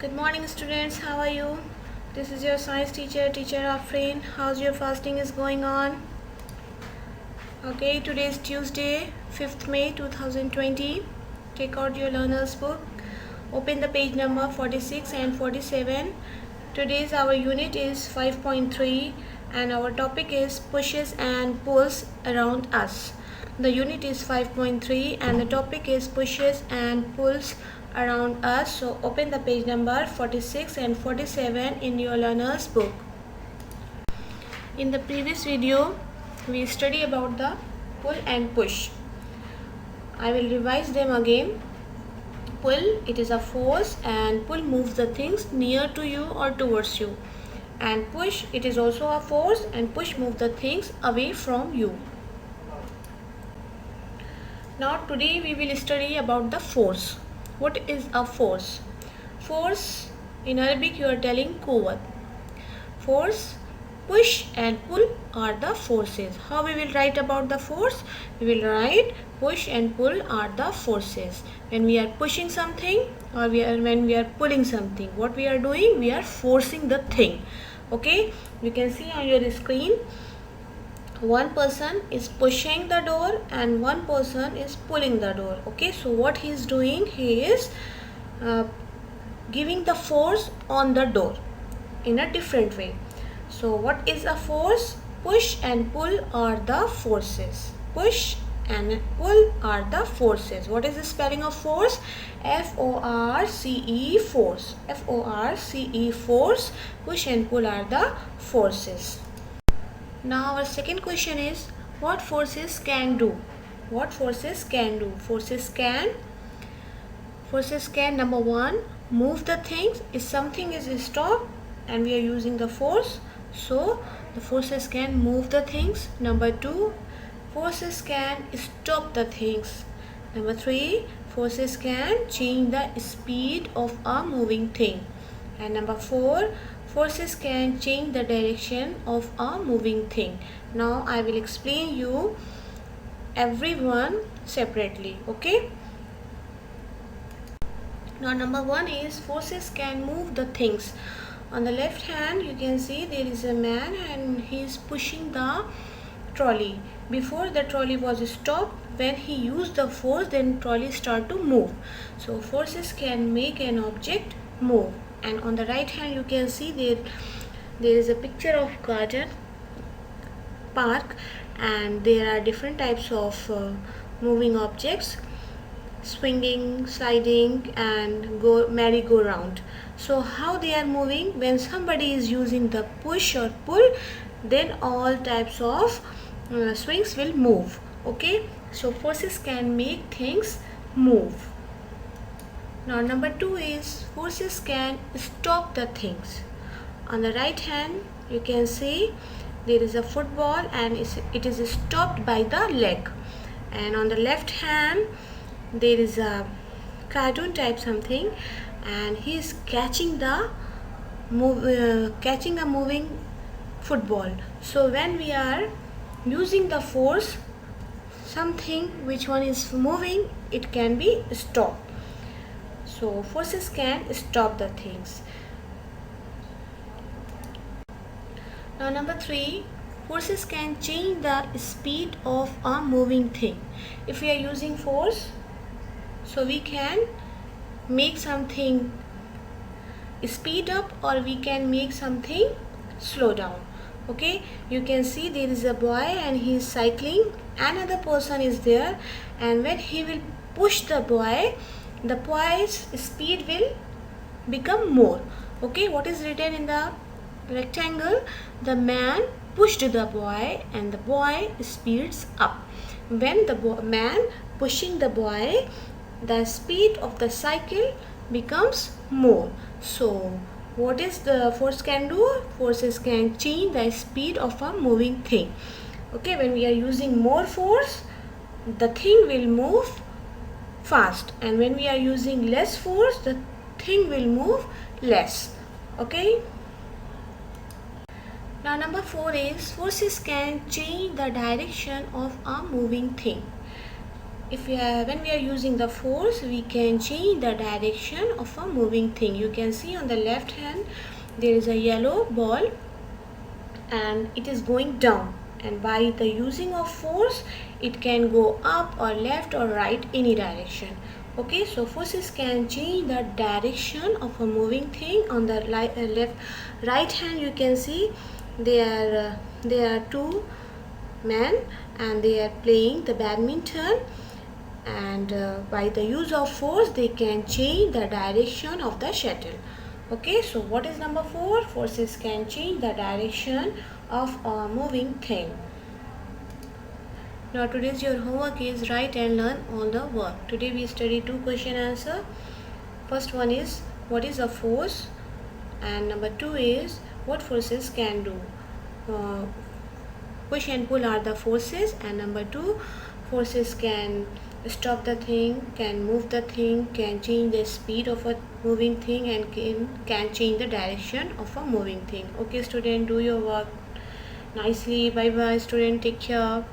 Good morning students, how are you? This is your science teacher, teacher Afreen. How's your fasting is going on? Okay, today is Tuesday, 5th May 2020. Take out your learner's book. Open the page number 46 and 47. Today's our unit is 5.3 and our topic is pushes and pulls around us. The unit is 5.3 and the topic is pushes and pulls around us. So open the page number 46 and 47 in your learner's book. In the previous video, we study about the pull and push. I will revise them again. Pull, it is a force, and pull moves the things near to you or towards you. And push, it is also a force, and push moves the things away from you. Now today we will study about the force. What is a force? Force, in Arabic you are telling quwwat. Force, push and pull are the forces. How we will write about the force? We will write push and pull are the forces. When we are pushing something or when we are pulling something, what we are doing? We are forcing the thing. Okay, you can see on your screen, one person is pushing the door and one person is pulling the door. Okay, so what he is doing? He is giving the force on the door in a different way. So what is a force? Push and pull are the forces. Push and pull are the forces. What is the spelling of force? F-O-R-C-E, force. F-O-R-C-E, force. Push and pull are the forces. Now our second question is, what forces can do? What forces can do? Forces can, number one, move the things. If something is stopped and we are using the force, so the forces can move the things. Number two, forces can stop the things. Number three, forces can change the speed of a moving thing. And number four, forces can change the direction of a moving thing. Now I will explain you everyone separately. Okay. Now number one is forces can move the things. On the left hand you can see there is a man and he is pushing the trolley. Before the trolley was stopped, when he used the force, then trolley start to move. So forces can make an object move. And on the right hand you can see there is a picture of garden park and there are different types of moving objects, swinging, sliding and merry-go-round. So how they are moving? When somebody is using the push or pull, then all types of swings will move. Okay, so forces can make things move. Now number two is forces can stop the things. On the right hand you can see there is a football and it is stopped by the leg. And on the left hand there is a cartoon type something and he is catching a moving football. So when we are using the force, something which one is moving, it can be stopped. So forces can stop the things. Now number three, forces can change the speed of a moving thing. If we are using force, so we can make something speed up or we can make something slow down. Okay, you can see there is a boy and he is cycling, another person is there, and when he will push the boy's speed will become more. Okay, what is written in the rectangle? The man pushed the boy and the boy speeds up. When the man pushing the boy, the speed of the cycle becomes more. So what is the force can do? Forces can change the speed of a moving thing. Okay, when we are using more force, the thing will move fast, and when we are using less force, the thing will move less. Okay. Now number four is forces can change the direction of a moving thing. when we are using the force, we can change the direction of a moving thing. You can see on the left hand there is a yellow ball and it is going down, and by the using of force it can go up or left or right, any direction. Okay, so forces can change the direction of a moving thing. On the left right hand you can see there are two men and they are playing the badminton, and by the use of force they can change the direction of the shuttle. Okay, so what is number 4? Forces can change the direction of a moving thing. Now today's your homework is write and learn all the work. Today we study 2 question answer. First one is what is a force, and number 2 is what forces can do. Push and pull are the forces, and number 2, forces can stop the thing, can move the thing, can change the speed of a moving thing, and can change the direction of a moving thing. Okay student, do your work nicely. Bye bye student, take care.